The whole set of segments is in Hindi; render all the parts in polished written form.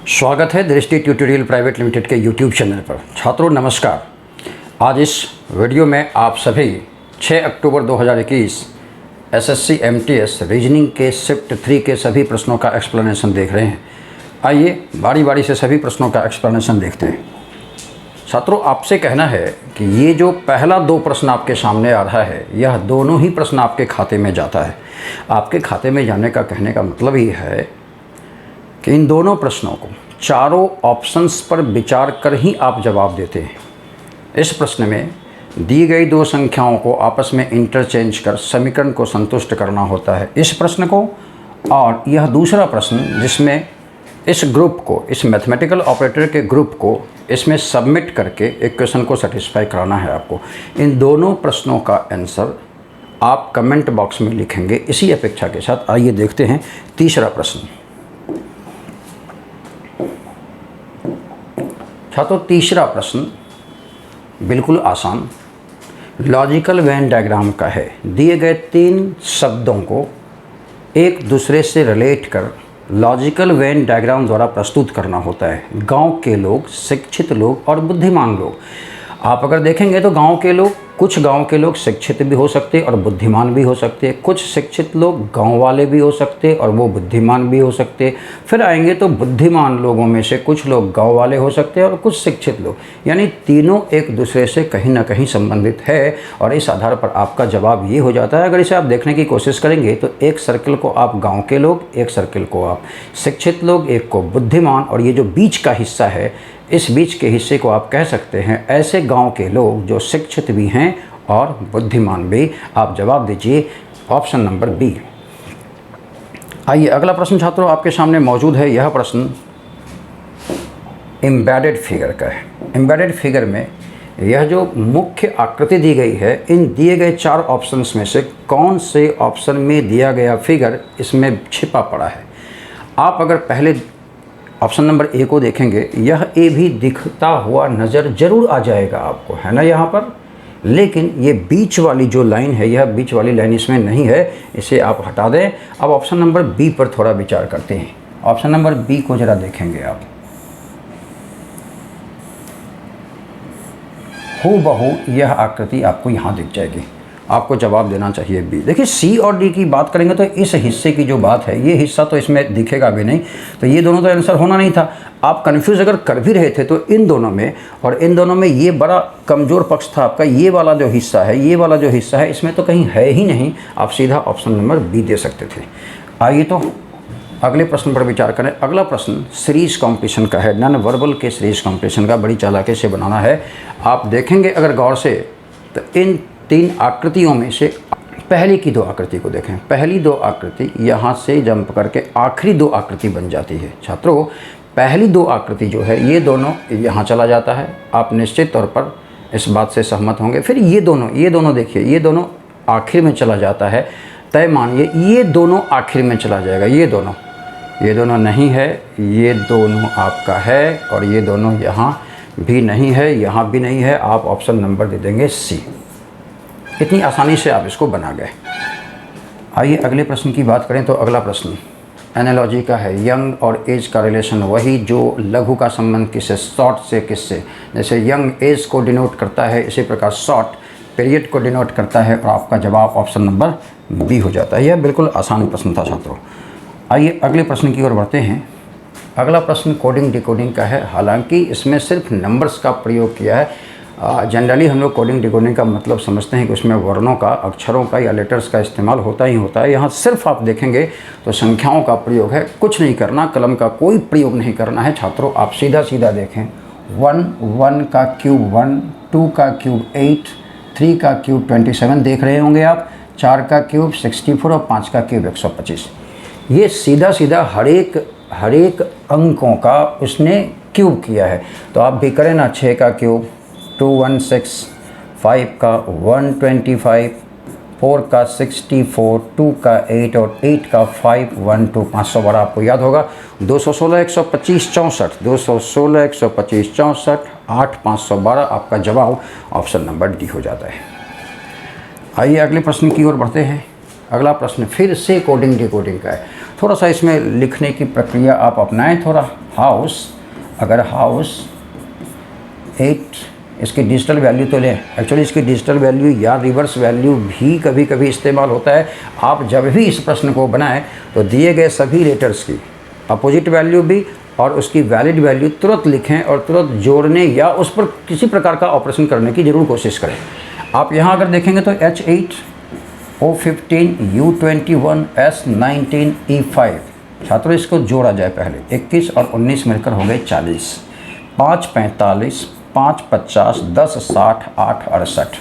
स्वागत है दृष्टि ट्यूटोरियल प्राइवेट लिमिटेड के यूट्यूब चैनल पर। छात्रों नमस्कार। आज इस वीडियो में आप सभी 6 अक्टूबर 2021 एसएससी एमटीएस रीजनिंग के शिफ्ट 3 के सभी प्रश्नों का एक्सप्लेनेशन देख रहे हैं। आइए बारी बारी से सभी प्रश्नों का एक्सप्लेनेशन देखते हैं। छात्रों आपसे कहना है कि ये जो पहला 2 प्रश्न आपके सामने आ रहा है, यह दोनों ही प्रश्न आपके खाते में जाता है। आपके खाते में जाने का कहने का मतलब ये है कि इन दोनों प्रश्नों को चारों ऑप्शंस पर विचार कर ही आप जवाब देते हैं। इस प्रश्न में दी गई 2 संख्याओं को आपस में इंटरचेंज कर समीकरण को संतुष्ट करना होता है, इस प्रश्न को। और यह दूसरा प्रश्न जिसमें इस ग्रुप को, इस मैथमेटिकल ऑपरेटर के ग्रुप को इसमें सबमिट करके इक्वेशन को सेटिस्फाई कराना है आपको। इन दोनों प्रश्नों का आंसर आप कमेंट बॉक्स में लिखेंगे इसी अपेक्षा के साथ। आइए देखते हैं तीसरा प्रश्न। छात्रों तीसरा प्रश्न बिल्कुल आसान लॉजिकल वेन डायग्राम का है। दिए गए 3 शब्दों को एक दूसरे से रिलेट कर लॉजिकल वेन डायग्राम द्वारा प्रस्तुत करना होता है। गांव के लोग, शिक्षित लोग और बुद्धिमान लोग। आप अगर देखेंगे तो कुछ गांव के लोग शिक्षित भी हो सकते और बुद्धिमान भी हो सकते, कुछ शिक्षित लोग गांव वाले भी हो सकते और वो बुद्धिमान भी हो सकते। फिर आएंगे तो बुद्धिमान लोगों में से कुछ लोग गांव वाले हो सकते हैं और कुछ शिक्षित लोग, यानी तीनों एक दूसरे से कहीं ना कहीं संबंधित है। और इस आधार पर आपका जवाब ये हो जाता है। अगर इसे आप देखने की कोशिश करेंगे तो एक सर्कल को आप गाँव के लोग, एक सर्कल को आप शिक्षित लोग, एक को बुद्धिमान, और ये जो बीच का हिस्सा है, इस बीच के हिस्से को आप कह सकते हैं ऐसे गांव के लोग जो शिक्षित भी हैं और बुद्धिमान भी। आप जवाब दीजिए ऑप्शन नंबर बी। आइए अगला प्रश्न छात्रों आपके सामने मौजूद है। यह प्रश्न एम्बेडेड फिगर का है। एम्बेडेड फिगर में यह जो मुख्य आकृति दी गई है, इन दिए गए 4 ऑप्शंस में से कौन से ऑप्शन में दिया गया फिगर इसमें छिपा पड़ा है। आप अगर पहले ऑप्शन नंबर ए को देखेंगे, यह ए भी दिखता हुआ नज़र जरूर आ जाएगा आपको, है ना यहाँ पर। लेकिन ये बीच वाली जो लाइन है, यह बीच वाली लाइन इसमें नहीं है, इसे आप हटा दें। अब ऑप्शन नंबर बी पर थोड़ा विचार करते हैं। ऑप्शन नंबर बी को ज़रा देखेंगे आप, हूबहू यह आकृति आपको यहाँ दिख जाएगी। आपको जवाब देना चाहिए बी। देखिए सी और डी की बात करेंगे तो इस हिस्से की जो बात है, ये हिस्सा तो इसमें दिखेगा भी नहीं, तो ये दोनों तो आंसर होना नहीं था। आप कंफ्यूज अगर कर भी रहे थे तो इन दोनों में और इन दोनों में ये बड़ा कमज़ोर पक्ष था आपका। ये वाला जो हिस्सा है, ये वाला जो हिस्सा है, इसमें तो कहीं है ही नहीं। आप सीधा ऑप्शन नंबर बी दे सकते थे। आइए तो अगले प्रश्न पर विचार करें। अगला प्रश्न सीरीज कॉम्पिटिशन का है, नॉन वर्बल के सीरीज कॉम्पिटिशन का। बड़ी चालाकी से बनाना है। आप देखेंगे अगर गौर से तो इन 3 आकृतियों में से पहली की 2 आकृति को देखें। पहली 2 आकृति यहाँ से जंप करके आखिरी 2 आकृति बन जाती है। छात्रों पहली 2 आकृति जो है, ये दोनों यहाँ चला जाता है। आप निश्चित तौर पर इस बात से सहमत होंगे। फिर ये दोनों देखिए, ये दोनों आखिर में चला जाता है। तय मानिए ये दोनों आखिर में चला जाएगा। ये दोनों नहीं है, ये दोनों आपका है, और ये दोनों यहाँ भी नहीं है, यहाँ भी नहीं है। आप ऑप्शन नंबर दे देंगे सी। इतनी आसानी से आप इसको बना गए। आइए अगले प्रश्न की बात करें तो अगला प्रश्न एनालॉजी का है। यंग और एज का रिलेशन, वही जो लघु का संबंध किससे, शॉर्ट से किससे। जैसे यंग एज को डिनोट करता है, इसी प्रकार शॉर्ट पीरियड को डिनोट करता है, और आपका जवाब ऑप्शन नंबर बी हो जाता है। यह बिल्कुल आसान प्रश्न था छात्रों। आइए अगले प्रश्न की ओर बढ़ते हैं। अगला प्रश्न कोडिंग डिकोडिंग का है। हालांकि इसमें सिर्फ नंबर्स का प्रयोग किया है। जनरली हम लोग कोडिंग डिकोडिंग का मतलब समझते हैं कि उसमें वर्णों का, अक्षरों का या लेटर्स का इस्तेमाल होता ही होता है। यहाँ सिर्फ आप देखेंगे तो संख्याओं का प्रयोग है। कुछ नहीं करना, कलम का कोई प्रयोग नहीं करना है छात्रों। आप सीधा सीधा देखें। 1 का क्यूब 1, 2 का क्यूब 8, 3 का क्यूब 27 देख रहे होंगे आप, 4 का क्यूब 64 और 5 का क्यूब 125। ये सीधा सीधा हर एक अंकों का उसने क्यूब किया है। तो आप भी करें ना। 6 का क्यूब 216, 5 का 125, 4 का 64, 2 का 8 और 8 का 512। 512 आपको याद होगा। 216 125 64, 216 125 64, 8 512 आपका जवाब ऑप्शन नंबर डी हो जाता है। आइए अगले प्रश्न की ओर बढ़ते हैं। अगला प्रश्न फिर से कोडिंग डिकोडिंग का है। थोड़ा सा इसमें लिखने की प्रक्रिया आप अपनाएं थोड़ा। हाउस, अगर हाउस 8 इसकी डिजिटल वैल्यू तो लें, एक्चुअली इसकी डिजिटल वैल्यू या रिवर्स वैल्यू भी कभी कभी इस्तेमाल होता है। आप जब भी इस प्रश्न को बनाएं तो दिए गए सभी लेटर्स की अपोजिट वैल्यू भी और उसकी वैलिड वैल्यू तुरंत लिखें और तुरंत जोड़ने या उस पर किसी प्रकार का ऑपरेशन करने की ज़रूर कोशिश करें। आप यहाँ अगर देखेंगे तो H8, O15, U21, S19, E5, छात्रों इसको जोड़ा जाए पहले। 21 और 19 मिलकर हो गए 40, 5 45, 5 50, 10 60, 8 68।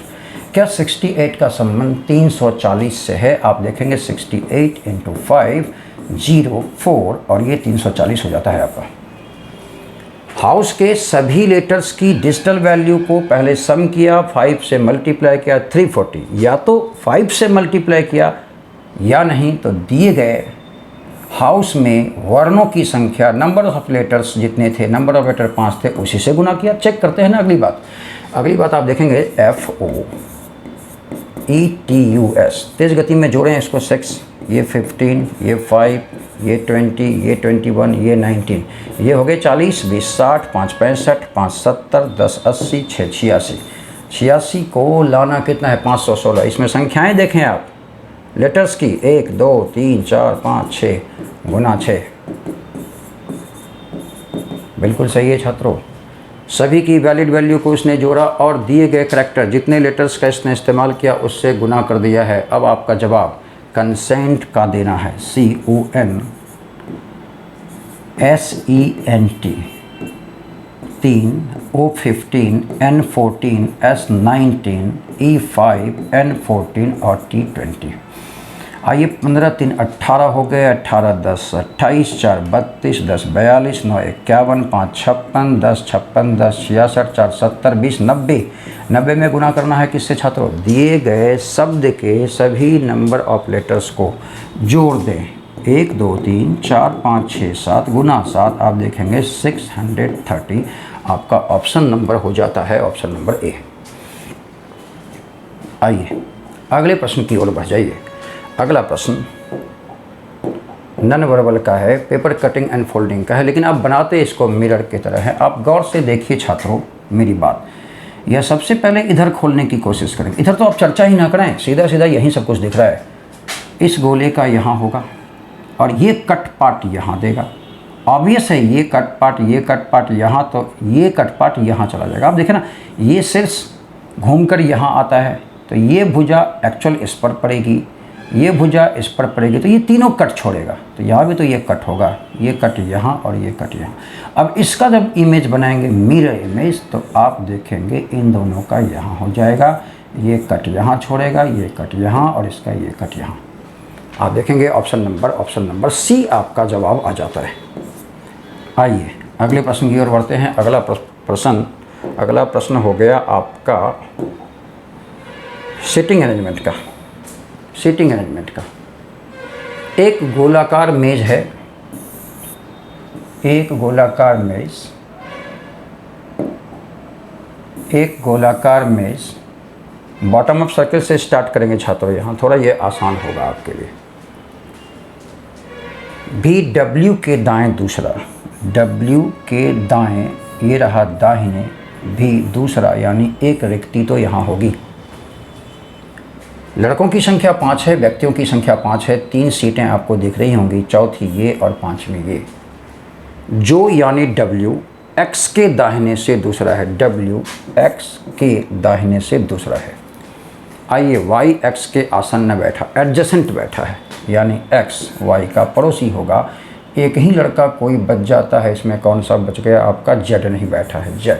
क्या 68 का संबंध 340 से है? आप देखेंगे 68 × 5 0 4 और ये 340 हो जाता है आपका। हाउस के सभी लेटर्स की डिजिटल वैल्यू को पहले सम किया, 5 से मल्टीप्लाई किया 340, या तो 5 से मल्टीप्लाई किया या नहीं तो दिए गए हाउस में वर्णों की संख्या, नंबर ऑफ लेटर्स जितने थे, नंबर ऑफ लेटर 5 थे, उसी से गुना किया। चेक करते हैं ना। अगली बात आप देखेंगे FOETUS, तेज़ गति में जोड़ें इसको। 6, ये 15, ये 5, ये 20, ये 21, ये 19, ये हो गए 40, 20 60, 5 65, 5 70, 10 80, 6 86। 86 को लाना कितना है? 516। इसमें संख्याएं देखें आप लेटर्स की, 1 2 3 4 5 6 गुना 6, बिल्कुल सही है छात्रों। सभी की वैलिड वैल्यू को उसने जोड़ा और दिए गए करैक्टर जितने लेटर्स का इसने इस्तेमाल किया उससे गुना कर दिया है। अब आपका जवाब कंसेंट का देना है, CONSENT, 3, O15, N14, S19, E5, N14 और T20। आइए 15 3 18 हो गए, 18 10 28, 4 32, 10 42, 9 51, 5 56, 10 56, 10 66, 4 70, 20 90। 90 में गुना करना है किससे छात्रों? दिए गए शब्द के सभी नंबर ऑफ लेटर्स को जोड़ दें। 1 2 3 4 5 6 7 गुना 7, आप देखेंगे 630। आपका ऑप्शन नंबर हो जाता है ऑप्शन नंबर ए। आइए अगले प्रश्न की ओर बढ़ जाइए। अगला प्रश्न नन वर्बल का है, पेपर कटिंग एंड फोल्डिंग का है, लेकिन आप बनाते इसको मिरर की तरह है। आप गौर से देखिए छात्रों मेरी बात, यह सबसे पहले इधर खोलने की कोशिश करें। इधर तो आप चर्चा ही ना करें, सीधा सीधा यहीं सब कुछ दिख रहा है। इस गोले का यहाँ होगा और ये कट पार्ट यहाँ देगा। ऑब्वियस है ये कट पार्ट यहाँ, तो ये कट पार्ट यहाँ चला जाएगा। आप देखें ना, ये शीर्ष घूमकर यहाँ आता है तो ये भुजा एक्चुअल इस पर पड़ेगी, ये भुजा इस पर पड़ेगी, तो ये तीनों कट छोड़ेगा। तो यहाँ भी तो ये कट होगा, ये कट यहाँ और ये कट यहाँ। अब इसका जब इमेज बनाएंगे मिरर इमेज, तो आप देखेंगे इन दोनों का यहाँ हो जाएगा, ये कट यहाँ छोड़ेगा, ये कट यहाँ और इसका ये कट यहाँ। आप देखेंगे ऑप्शन नंबर सी आपका जवाब आ जाता है। आइए अगले प्रश्न की ओर बढ़ते हैं। अगला प्रश्न हो गया आपका सीटिंग अरेंजमेंट का। एक गोलाकार मेज है, एक गोलाकार मेज बॉटम अप सर्कल से स्टार्ट करेंगे छात्रों। यहाँ थोड़ा ये आसान होगा आपके लिए। भी W के दाएं दूसरा, W के दाएं ये रहा दाहिने, भी दूसरा, यानी एक रिक्ति तो यहाँ होगी। लड़कों की संख्या 5 है, व्यक्तियों की संख्या 5 है। 3 सीटें आपको दिख रही होंगी, चौथी ये और 5वीं ये। जो यानी W X के दाहिने से दूसरा है, W X के दाहिने से दूसरा है। आइए Y X के आसन्न बैठा, एडजेसेंट बैठा है, यानी X Y का पड़ोसी होगा। एक ही लड़का कोई बच जाता है, इसमें कौन सा बच गया? आपका Z नहीं बैठा है, Z।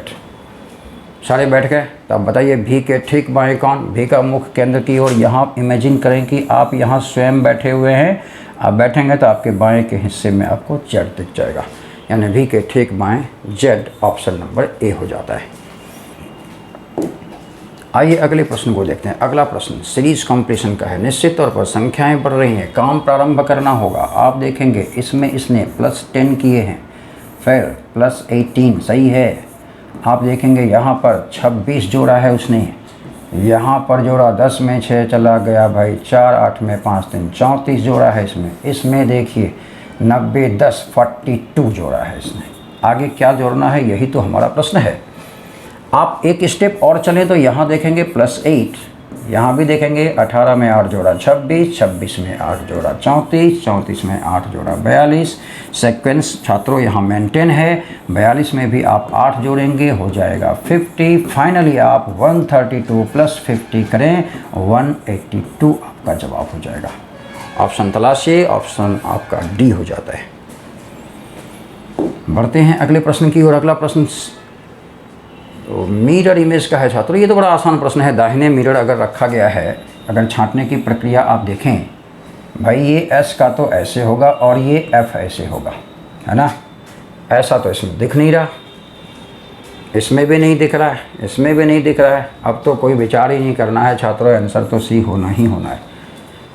सारे बैठ गए, तो आप बताइए भी के ठीक बाएं कौन? भी का मुख केंद्र की ओर। यहाँ इमेजिन करें कि आप यहाँ स्वयं बैठे हुए हैं। आप बैठेंगे तो आपके बाएं के हिस्से में आपको Z दिख जाएगा, यानी भी के ठीक बाएं Z। ऑप्शन नंबर ए हो जाता है। आइए अगले प्रश्न को देखते हैं। अगला प्रश्न सीरीज कॉम्प्लीशन का है। निश्चित तौर पर संख्याएं बढ़ रही हैं, काम प्रारंभ करना होगा। आप देखेंगे इसमें इसने +10 किए हैं, फिर +18 सही है। आप देखेंगे यहाँ पर 26 जोड़ा है उसने, यहाँ पर जोड़ा 10 में 6 चला गया भाई, 4 8 में 5 3 34 जोड़ा है इसमें। इसमें देखिए 90 10 42 जोड़ा है इसने। आगे क्या जोड़ना है, यही तो हमारा प्रश्न है। आप एक स्टेप और चलें तो यहाँ देखेंगे +8, यहाँ भी देखेंगे 18 में 8 जोड़ा 26, 26 में 8 जोड़ा 34, 34 में 8 जोड़ा 42। सेक्वेंस छात्रों यहाँ मेंटेन है, 42 में भी आप 8 जोड़ेंगे, हो जाएगा 50। फाइनली आप 132 + 50 करें, 182 आपका जवाब हो जाएगा। ऑप्शन तलाशिए, ऑप्शन आपका डी हो जाता है। बढ़ते हैं अगले प्रश्न की ओर। अगला प्रश्न तो मिरर इमेज का है छात्रों। ये तो बड़ा आसान प्रश्न है। दाहिने मिरर अगर रखा गया है, अगर छांटने की प्रक्रिया आप देखें भाई, ये S का तो ऐसे होगा और ये F ऐसे होगा, है ना। ऐसा तो इसमें दिख नहीं रहा, इसमें भी नहीं दिख रहा है, इसमें भी नहीं दिख रहा है। अब तो कोई विचार ही नहीं करना है छात्रों, आंसर तो सी होना ही होना है।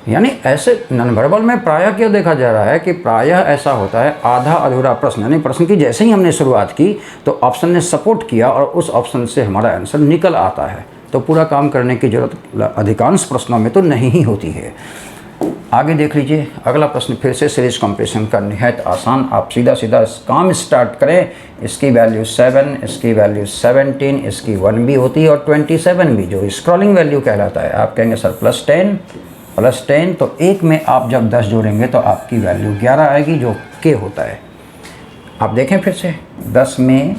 यानी ऐसे नॉन वर्बल में प्रायः क्या देखा जा रहा है कि प्रायः ऐसा होता है आधा अधूरा प्रश्न, यानी प्रश्न की जैसे ही हमने शुरुआत की तो ऑप्शन ने सपोर्ट किया और उस ऑप्शन से हमारा आंसर निकल आता है, तो पूरा काम करने की ज़रूरत अधिकांश प्रश्नों में तो नहीं ही होती है। आगे देख लीजिए अगला प्रश्न, फिर से सीरीज कंप्रेशन का निहायत आसान। आप सीधा सीधा काम स्टार्ट करें। इसकी वैल्यू 7, इसकी वैल्यू 17, इसकी 1 भी होती है और 27 भी, जो स्क्रॉलिंग वैल्यू कहलाता है। आप कहेंगे सर +10, तो एक में आप जब 10 जोड़ेंगे तो आपकी वैल्यू 11 आएगी, जो के होता है। आप देखें फिर से, 10 में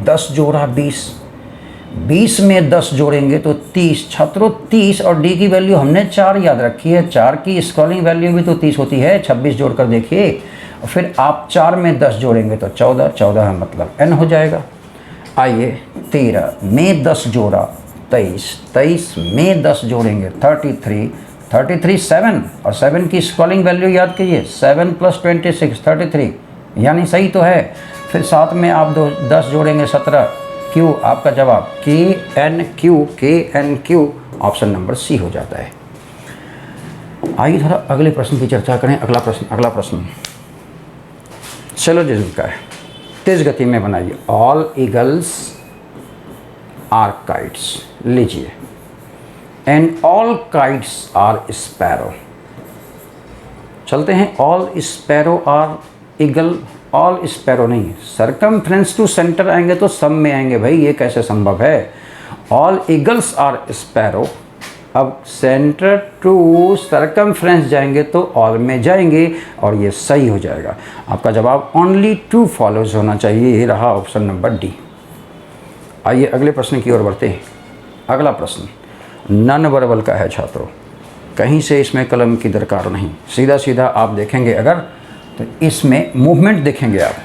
10 जोड़ा 20, 20 में 10 जोड़ेंगे तो 30। छात्रों 30 और डी की वैल्यू हमने 4 याद रखी है, 4 की स्क्रॉलिंग वैल्यू भी तो 30 होती है। 26 जोड़कर देखिए, और फिर आप 4 में 10 जोड़ेंगे तो 14, 14 है मतलब n हो जाएगा। आइए 13 में 10 जोड़ा 23, 23 में 10 जोड़ेंगे 33, 7 और 7 की स्क्रॉलिंग वैल्यू याद कीजिए, 7 + 26 33, यानी सही तो है। फिर 7 में आप 10 जोड़ेंगे 17, क्यू आपका जवाब KNQ, ऑप्शन नंबर सी हो जाता है। आइए थोड़ा अगले प्रश्न की चर्चा करें। अगला प्रश्न सिलोजिज्म का है, तेज गति में बनाइए। ऑल ईगल्स आर काइट्स, लीजिए, and all kites are sparrow. चलते हैं, all sparrow are eagle, all sparrow नहीं, सरकमफ्रेंस टू सेंटर आएंगे तो सब में आएंगे भाई, ये कैसे संभव है। ऑल ईगल्स आर स्पैरो, अब सेंटर टू सरकमफ्रेंस जाएंगे तो ऑल में जाएंगे और ये सही हो जाएगा। आपका जवाब ओनली 2 फॉलोज होना चाहिए, ये रहा ऑप्शन नंबर डी। आइए अगले प्रश्न की ओर बढ़ते हैं। अगला प्रश्न नॉन वर्बल का है छात्रों, कहीं से इसमें कलम की दरकार नहीं, सीधा सीधा आप देखेंगे अगर तो इसमें मूवमेंट देखेंगे आप,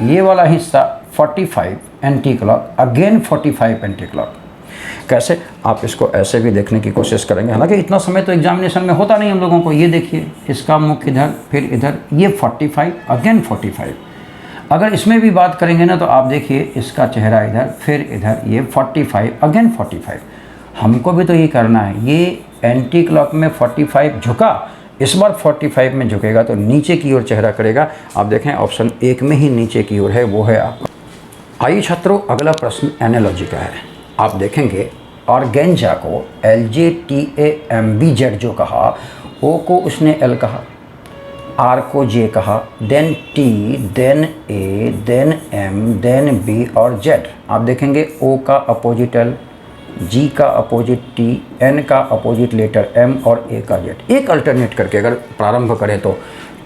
ये वाला हिस्सा 45 anti clock, again 45 anti clock. कैसे, आप इसको ऐसे भी देखने की कोशिश करेंगे, हालांकि इतना समय तो एग्जामिनेशन में होता नहीं हम लोगों को। ये देखिए, इसका मुख इधर, फिर इधर, ये 45 अगेन 45। अगर इसमें भी बात करेंगे ना तो आप देखिए, इसका चेहरा इधर, फिर इधर, ये 45 अगेन 45। हमको भी तो ये करना है। ये एंटी क्लॉक में 45 झुका, इस बार 45 में झुकेगा तो नीचे की ओर चेहरा करेगा। आप देखें ऑप्शन 1 में ही नीचे की ओर है, वो है आपका। आइए छात्रों अगला प्रश्न एनालॉजी का है। आप देखेंगे ऑर्गेंजा को LJTAMBZ जो कहा, O को उसने L कहा, R को J कहा, then T, then A, then M, then B और Z। आप देखेंगे O का अपोजिट L, G का अपोजिट T, N का अपोजिट लेटर M और A का Z। एक अल्टरनेट करके अगर प्रारंभ करें तो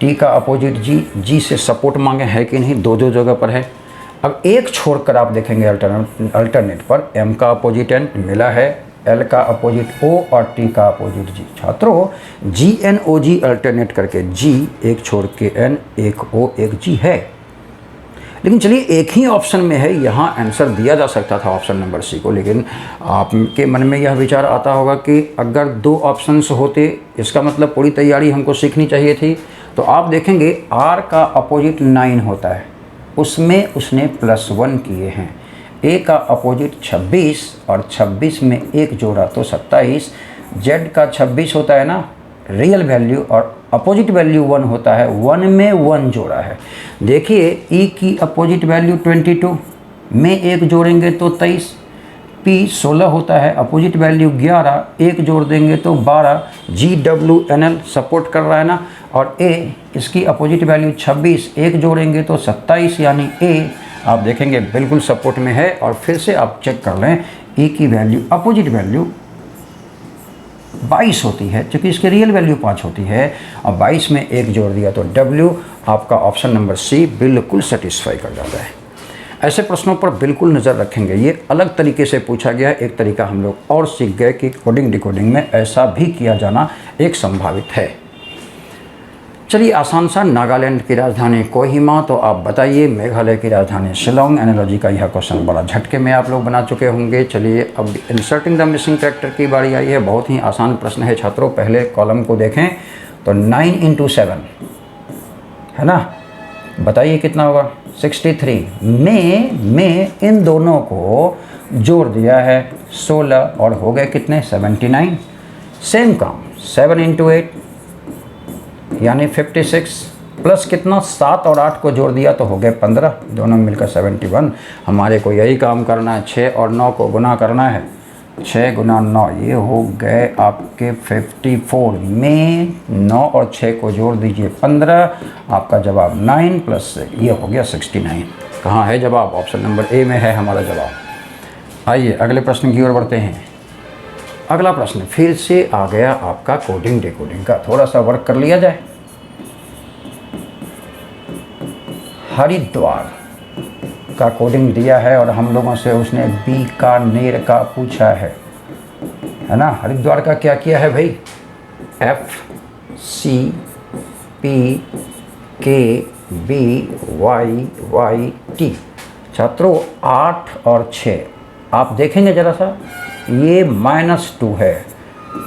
T का अपोजिट G, G से सपोर्ट मांगे है कि नहीं, दो जगह पर है। अब एक छोड़कर आप देखेंगे अल्टरनेट पर M का अपोजिट N मिला है, L का अपोजिट O और T का अपोजिट G। छात्रों GNOG अल्टरनेट करके G एक छोड़ के N, एक O, एक G है। लेकिन चलिए एक ही ऑप्शन में है, यहाँ आंसर दिया जा सकता था ऑप्शन नंबर सी को, लेकिन आपके मन में यह विचार आता होगा कि अगर 2 ऑप्शंस होते, इसका मतलब पूरी तैयारी हमको सीखनी चाहिए थी। तो आप देखेंगे R का अपोजिट 9 होता है, उसमें उसने +1 किए हैं। A का अपोजिट 26 और 26 में 1 जोड़ा तो 27। Z का 26 होता है ना रियल वैल्यू, और अपोजिट वैल्यू 1 होता है, 1 में 1 जोड़ा है। देखिए E की अपोजिट वैल्यू 22 में 1 जोड़ेंगे तो 23, P 16 होता है, अपोजिट वैल्यू 11, 1 जोड़ देंगे तो 12, GWNL सपोर्ट कर रहा है ना, और A इसकी अपोजिट वैल्यू 26, 1 जोड़ेंगे तो 27 यानी A, आप देखेंगे बिल्कुल सपोर्ट में है। और फिर से आप चेक कर लें, ए की वैल्यू अपोजिट वैल्यू 22 होती है, क्योंकि इसकी रियल वैल्यू 5 होती है। और 22 में 1 जोड़ दिया तो W, आपका ऑप्शन नंबर सी बिल्कुल सेटिस्फाई कर जाता है। ऐसे प्रश्नों पर बिल्कुल नज़र रखेंगे। ये अलग तरीके से पूछा गया, एक तरीका हम लोग और सीख गए कि कोडिंग डिकोडिंग में ऐसा भी किया जाना एक संभावित है। चलिए आसान सा, नागालैंड की राजधानी कोहिमा, तो आप बताइए मेघालय की राजधानी शिलोंग। एनालॉजी का यह क्वेश्चन बड़ा झटके में आप लोग बना चुके होंगे। चलिए अब इंसर्टिंग द मिसिंग कैरेक्टर की बारी आई है। बहुत ही आसान प्रश्न है छात्रों। पहले कॉलम को देखें तो 9 × 7 है ना, बताइए कितना होगा 63। में इन दोनों को जोड़ दिया है 16 और हो गए कितने 79। सेम काम 7 × 8 यानी 56 प्लस कितना 7 और 8 को जोड़ दिया तो हो गए 15, दोनों मिलकर 71। हमारे को यही काम करना है, 6 और 9 को गुना करना है। 6 × 9 ये हो गए आपके 54। में 9 और 6 को जोड़ दीजिए 15, आपका जवाब 9 + 6 ये हो गया 69। कहाँ है जवाब? ऑप्शन नंबर ए में है हमारा जवाब। आइए अगले प्रश्न की ओर बढ़ते हैं। अगला प्रश्न फिर से आ गया आपका कोडिंग डिकोडिंग का, थोड़ा सा वर्क कर लिया जाए। हरिद्वार का कोडिंग दिया है और हम लोगों से उसने बीकानेर का पूछा है ना। हरिद्वार का क्या किया है भाई? FCPKBYYT। छात्रों 8 और 6 आप देखेंगे ज़रा सा, ये -2 है,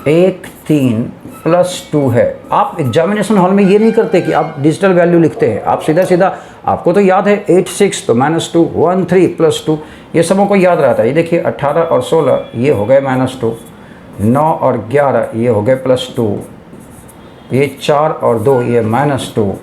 1 3 + 2 है। आप एग्जामिनेशन हॉल में ये नहीं करते कि आप डिजिटल वैल्यू लिखते हैं, आप सीधा सीधा, आपको तो याद है 8 6 तो -2, 1 3 + 2, ये सबों को याद रहता है। ये देखिए 18 और 16 ये हो गए -2, 9 और 11 ये हो गए +2, ये 4 और 2 ये -2,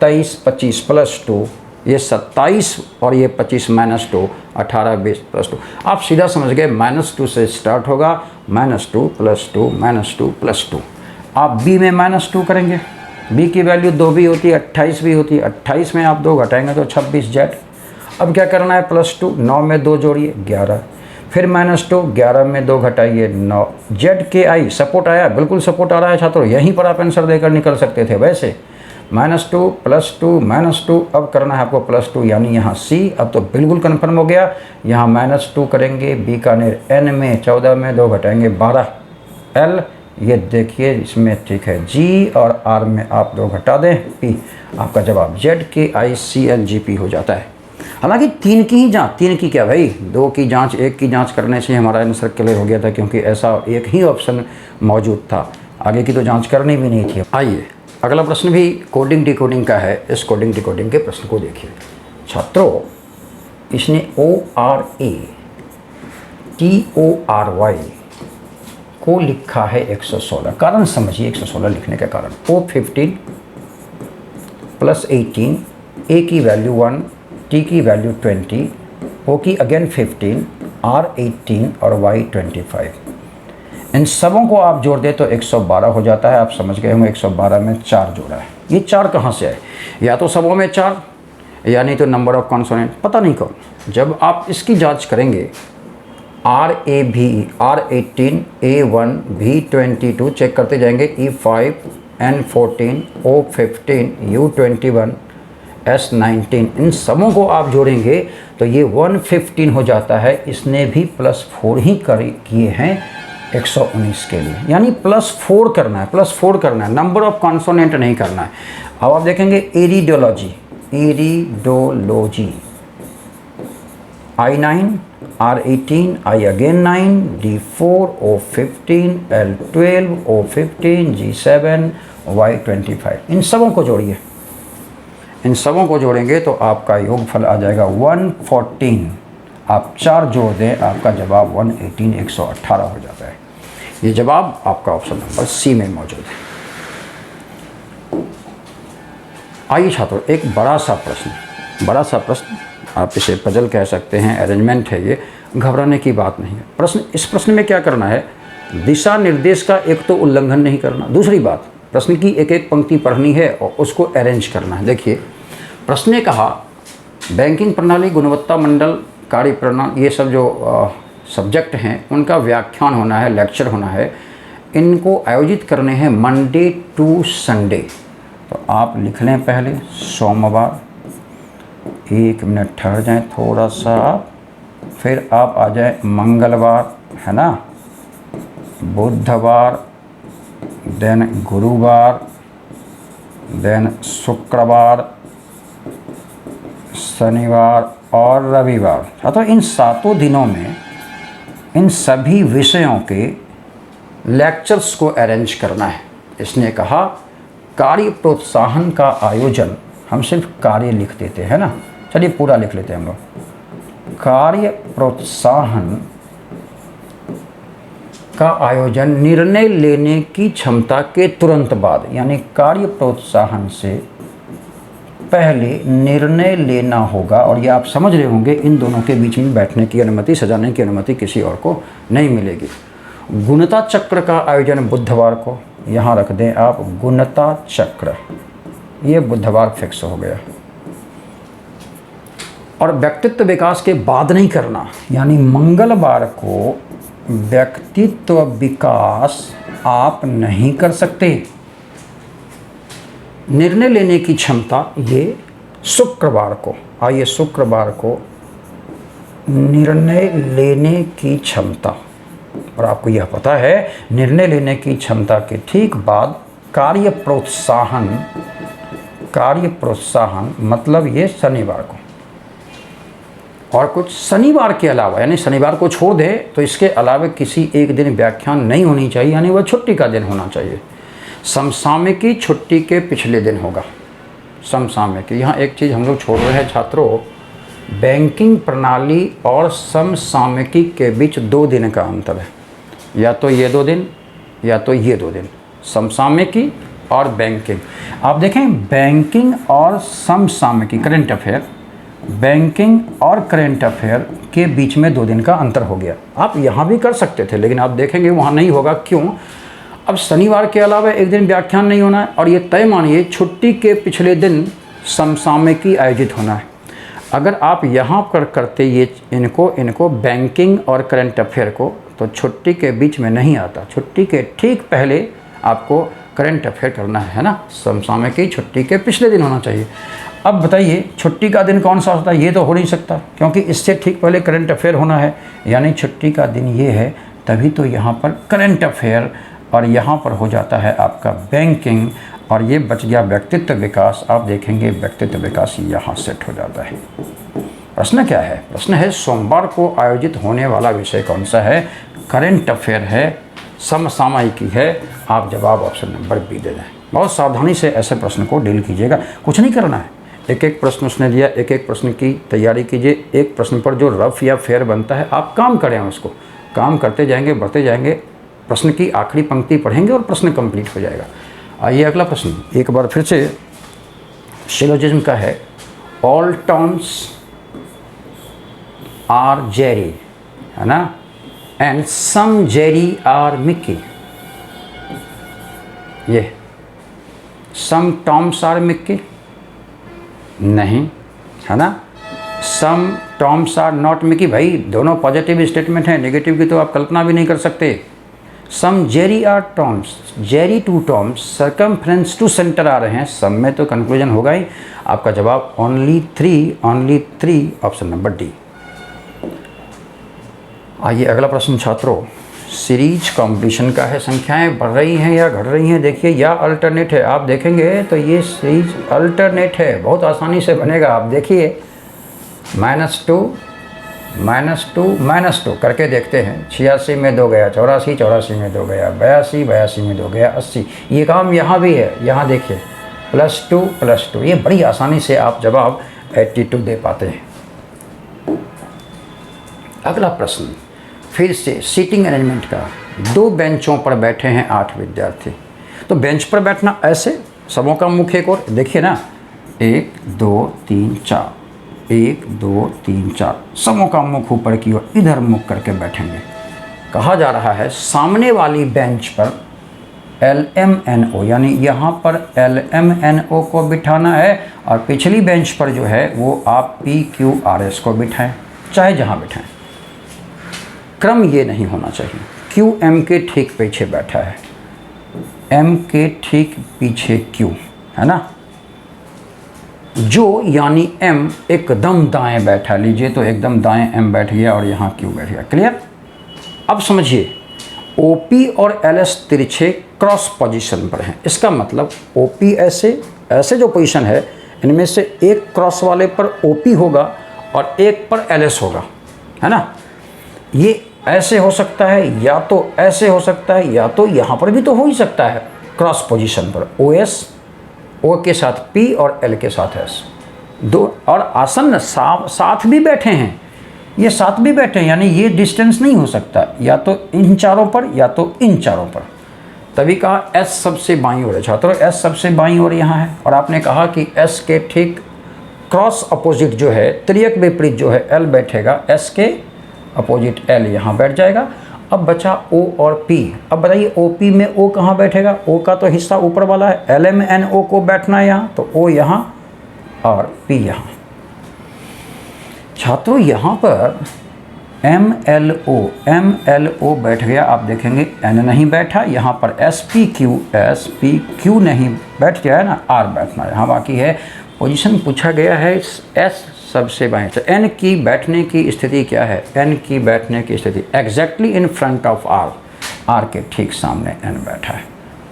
23 25 + 2 ये 27 और ये 25 -2, 18 20 + 2। आप सीधा समझ गए -2 से स्टार्ट होगा, -2 + 2 -2 + 2। आप बी में -2 करेंगे, बी की वैल्यू 2 भी होती है 28 भी होती है। 28 में आप 2 घटाएंगे तो 26 जेड। अब क्या करना है? +2, 9 में 2 जोड़िए 11, फिर -2, 11 में 2 घटाइए 9। ZKI सपोर्ट आया, बिल्कुल सपोर्ट आ रहा है छात्रों, यहीं पर आप आंसर देकर निकल सकते थे वैसे। -2 + 2 -2, अब करना है आपको +2 यानी यहाँ C। अब तो बिल्कुल कन्फर्म हो गया, यहाँ -2 करेंगे। बीकानेर N में 14 में 2 घटाएंगे 12, L ये देखिए इसमें ठीक है, G और R में आप 2 घटा दें P, आपका जवाब ZKICLGP हो जाता है। हालांकि 3 की ही जांच, 3 की क्या भाई, 2 की जांच 1 की जांच करने से हमारा आंसर क्लियर हो गया था, क्योंकि ऐसा एक ही ऑप्शन मौजूद था, आगे की तो जांच करनी भी नहीं थी। आइए अगला प्रश्न भी कोडिंग डिकोडिंग का है। इस कोडिंग डिकोडिंग के प्रश्न को देखिए छात्रों। इसने ORATORY को लिखा है 116। कारण समझिए 116 लिखने का कारण। O15 + 18, A की वैल्यू 1, T की वैल्यू 20, O की अगेन 15, R 18 और Y 25। इन सबों को आप जोड़ दें तो 112 हो जाता है। आप समझ गए होंगे 112 में 4 जोड़ा है। ये 4 कहाँ से आए? या तो सबों में 4 या नहीं तो नंबर ऑफ कॉन्सोनेंट, पता नहीं कौन। जब आप इसकी जांच करेंगे RAB R18 A1 B22 check करते जाएंगे, E5 N14 O15 U21 S19, इन सबों को आप जोड़ेंगे तो ये 115 हो जाता है। इसने भी +4 ही किए हैं 119 के लिए, यानी +4 करना है, +4 करना है, नंबर ऑफ कॉन्सोनेंट नहीं करना है। अब आप देखेंगे एरिडोलॉजी I9 R18 I again 9 D4 O15 L12 O15 G7 Y25, इन सबों को जोड़िए। इन सबों को जोड़ेंगे तो आपका योगफल आ जाएगा 114। आप 4 जोड़ दें, आपका जवाब 118 118 हो जाता है। ये जवाब आपका ऑप्शन नंबर सी में मौजूद है। आइए छात्रों एक बड़ा सा प्रश्न, आप इसे पजल कह सकते हैं, अरेंजमेंट है ये, घबराने की बात नहीं है। इस प्रश्न में क्या करना है? दिशा निर्देश का एक तो उल्लंघन नहीं करना, दूसरी बात प्रश्न की एक एक पंक्ति पढ़नी है और उसको अरेंज करना है। देखिए प्रश्न ने कहा बैंकिंग प्रणाली, गुणवत्ता मंडल, कार्य प्रणाली, ये सब जो सब्जेक्ट हैं उनका व्याख्यान होना है, लेक्चर होना है। इनको आयोजित करने हैं मंडे टू संडे। तो आप लिख लें पहले सोमवार, 1 मिनट ठहर जाएं थोड़ा सा, फिर आप आ जाए मंगलवार, है ना, बुधवार, देन गुरुवार, देन शुक्रवार, शनिवार और रविवार। तो इन 7 दिनों में इन सभी विषयों के लेक्चर्स को अरेंज करना है। इसने कहा कार्य प्रोत्साहन का आयोजन, हम सिर्फ कार्य लिख देते हैं ना, चलिए पूरा लिख लेते हैं हम लोग। कार्य प्रोत्साहन का आयोजन निर्णय लेने की क्षमता के तुरंत बाद, यानी कार्य प्रोत्साहन से पहले निर्णय लेना होगा। और ये आप समझ रहे होंगे, इन दोनों के बीच में बैठने की अनुमति, सजाने की अनुमति किसी और को नहीं मिलेगी। गुणता चक्र का आयोजन बुधवार को, यहाँ रख दें आप गुणता चक्र, ये बुधवार फिक्स हो गया। और व्यक्तित्व विकास के बाद नहीं करना, यानी मंगलवार को व्यक्तित्व विकास आप नहीं कर सकते। निर्णय लेने की क्षमता ये शुक्रवार को, आइए शुक्रवार को निर्णय लेने की क्षमता। और आपको यह पता है निर्णय लेने की क्षमता के ठीक बाद कार्य प्रोत्साहन, कार्य प्रोत्साहन मतलब ये शनिवार को। और कुछ शनिवार के अलावा, यानी शनिवार को छोड़ दे तो इसके अलावा किसी एक दिन व्याख्यान नहीं होनी चाहिए, यानी वह छुट्टी का दिन होना चाहिए। समसामयिकी छुट्टी के पिछले दिन होगा। समसामयिकी, यहाँ एक चीज़ हम लोग छोड़ रहे हैं छात्रों, बैंकिंग प्रणाली और समसामयिकी के बीच 2 दिन का अंतर है। या तो ये 2 दिन या तो ये 2 दिन, समसामयिकी और बैंकिंग। आप देखें बैंकिंग और समसामयिकी, करंट अफेयर, बैंकिंग और करंट अफेयर के बीच में 2 दिन का अंतर हो गया। आप यहाँ भी कर सकते थे, लेकिन आप देखेंगे वहाँ नहीं होगा। क्यों? अब शनिवार के अलावा एक दिन व्याख्यान नहीं होना है, और ये तय मानिए छुट्टी के पिछले दिन समसामयिकी आयोजित होना है। अगर आप यहाँ पर करते ये इनको बैंकिंग और करंट अफेयर को, तो छुट्टी के बीच में नहीं आता। छुट्टी के ठीक पहले आपको करंट अफेयर करना है ना। समसामयिकी छुट्टी के पिछले दिन होना चाहिए। अब बताइए छुट्टी का दिन कौन सा होता है? ये तो हो नहीं सकता, क्योंकि इससे ठीक पहले करंट अफेयर होना है, यानी छुट्टी का दिन ये है, तभी तो यहाँ पर करंट अफेयर और यहाँ पर हो जाता है आपका बैंकिंग, और ये बच गया व्यक्तित्व विकास। आप देखेंगे व्यक्तित्व विकास यहाँ सेट हो जाता है। प्रश्न क्या है? प्रश्न है सोमवार को आयोजित होने वाला विषय कौन सा है? करंट अफेयर है, समसामयिकी है। आप जवाब ऑप्शन नंबर बी दे दें। बहुत सावधानी से ऐसे प्रश्न को डील कीजिएगा, कुछ नहीं करना है। एक एक प्रश्न उसने दिया, एक एक प्रश्न की तैयारी कीजिए। एक प्रश्न पर जो रफ या फेयर बनता है आप काम करें, उसको काम करते जाएंगे, बढ़ते जाएंगे। प्रश्न की आखिरी पंक्ति पढ़ेंगे और प्रश्न कंप्लीट हो जाएगा। आइए अगला प्रश्न एक बार फिर से सिलोजिज्म का है। ऑल टॉम्स आर जेरी, है ना, and some Jerry are Mickey. ये सम टॉम्स आर मिकी नहीं, है ना। Some Toms are not Mickey, भाई दोनों पॉजिटिव स्टेटमेंट हैं, नेगेटिव की तो आप कल्पना भी नहीं कर सकते। Some Jerry are Toms, Jerry to Toms, circumference to centre आ रहे हैं, सब में तो कंक्लूजन होगा ही। आपका जवाब only three, option number D. आइए अगला प्रश्न छात्रों, सीरीज कंपटीशन का है। संख्याएं बढ़ रही हैं या घट रही हैं? देखिए या अल्टरनेट है। आप देखेंगे तो ये सीरीज अल्टरनेट है, बहुत आसानी से बनेगा। आप देखिए -2 -2 करके देखते हैं। 86 में 2 गया, 84 में 2 गया, 82 में 2 गया, 80। ये काम यहाँ भी है, यहाँ देखिए +2 ये बड़ी आसानी से आप जवाब 82 दे पाते हैं। अगला प्रश्न फिर से सीटिंग अरेंजमेंट का। 2 बेंचों पर बैठे हैं 8 विद्यार्थी। तो बेंच पर बैठना ऐसे, सबों का मुख एक और, देखिए ना, 1 2 3 4, 1 2 3 4, सबों का मुख ऊपर की ओर इधर मुख करके बैठेंगे। कहा जा रहा है सामने वाली बेंच पर LMNO, यानी यहाँ पर LMNO को बिठाना है और पिछली बेंच पर जो है वो आप PQRS को बिठाएं, चाहे जहाँ बिठाएं। क्रम ये नहीं होना चाहिए। Q M के ठीक पीछे बैठा है, M के ठीक पीछे Q, है ना। जो यानी M एकदम दाएं बैठा, लीजिए तो एकदम दाएं M बैठ गया और यहाँ Q बैठ गया। क्लियर? अब समझिए, OP और LS तिरछे क्रॉस पोजीशन पर हैं। इसका मतलब OP ऐसे जो पोजीशन है, इनमें से एक क्रॉस वाले पर OP होगा और एक पर LS होगा, है ना। ये ऐसे हो सकता है, या तो ऐसे हो सकता है, या तो यहाँ पर भी तो हो ही सकता है क्रॉस पोजीशन पर। OS, O के साथ P और L के साथ S, दो और आसन्न साथ भी बैठे हैं, ये साथ भी बैठे हैं, यानी ये डिस्टेंस नहीं हो सकता, या तो इन चारों पर या तो इन चारों पर। तभी कहा S सबसे बाईं ओर है। छात्रों, S सबसे बाईं ओर यहाँ है, और आपने कहा कि S के ठीक क्रॉस अपोजिट जो है, त्रियक विपरीत जो है, L बैठेगा, S के अपोजिट L यहाँ बैठ जाएगा। अब बचा O और P। अब बताइए OP में O कहाँ बैठेगा? O का तो हिस्सा ऊपर वाला है, LMNO को बैठना है यहाँ, तो O यहाँ और P यहाँ। छात्रों, यहाँ पर MLO बैठ गया, आप देखेंगे N नहीं बैठा, यहाँ पर SPQ नहीं बैठ गया है ना, R बैठना है यहाँ। बाकी है पोजीशन पूछा गया है S सबसे बाएं। तो N की बैठने की स्थिति क्या है? N की बैठने की स्थिति exactly in front of R के ठीक सामने N बैठा है।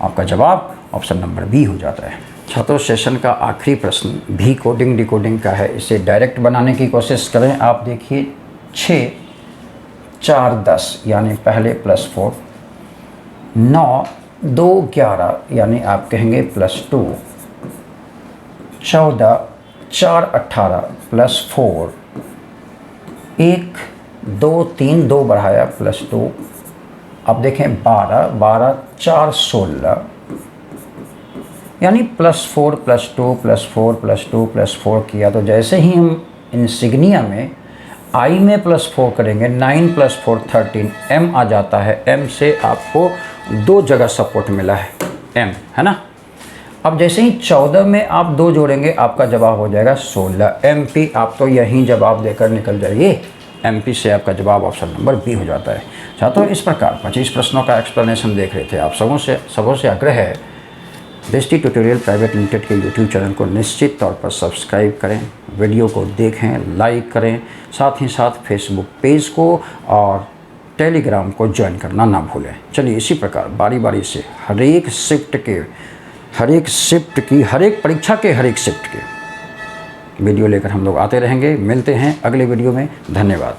आपका जवाब ऑप्शन नंबर बी हो जाता है। छात्रों, सेशन का आखिरी प्रश्न भी कोडिंग डिकोडिंग का है, इसे डायरेक्ट बनाने की कोशिश करें। आप देखिए 6 4 10 यानी पहले +4, 9 2 11 यानी आप कहेंगे +2, 14 4 18 +4, 1 2 3 2 बढ़ाया +2, अब देखें 12 12 4 16 यानी +4 +2 +4 +2 +4 किया। तो जैसे ही हम इंसिग्निया में I में +4 करेंगे, 9 + 4 13, M आ जाता है। M से आपको 2 जगह सपोर्ट मिला है, M, है ना। अब जैसे ही 14 में आप 2 जोड़ेंगे, आपका जवाब हो जाएगा 16। MP आप तो यहीं जवाब देकर निकल जाइए, MP से आपका जवाब ऑप्शन नंबर बी हो जाता है। छात्रों, इस प्रकार 25 प्रश्नों का एक्सप्लेनेशन देख रहे थे आप। सबों से आग्रह है, दृष्टि ट्यूटोरियल प्राइवेट लिमिटेड के YouTube चैनल को निश्चित तौर पर सब्सक्राइब करें, वीडियो को देखें, लाइक करें, साथ ही साथ फेसबुक पेज को और टेलीग्राम को ज्वाइन करना ना भूलें। चलिए, इसी प्रकार बारी बारी से हर एक शिफ्ट की, हर एक परीक्षा के हर एक शिफ्ट के वीडियो लेकर हम लोग आते रहेंगे। मिलते हैं अगले वीडियो में। धन्यवाद।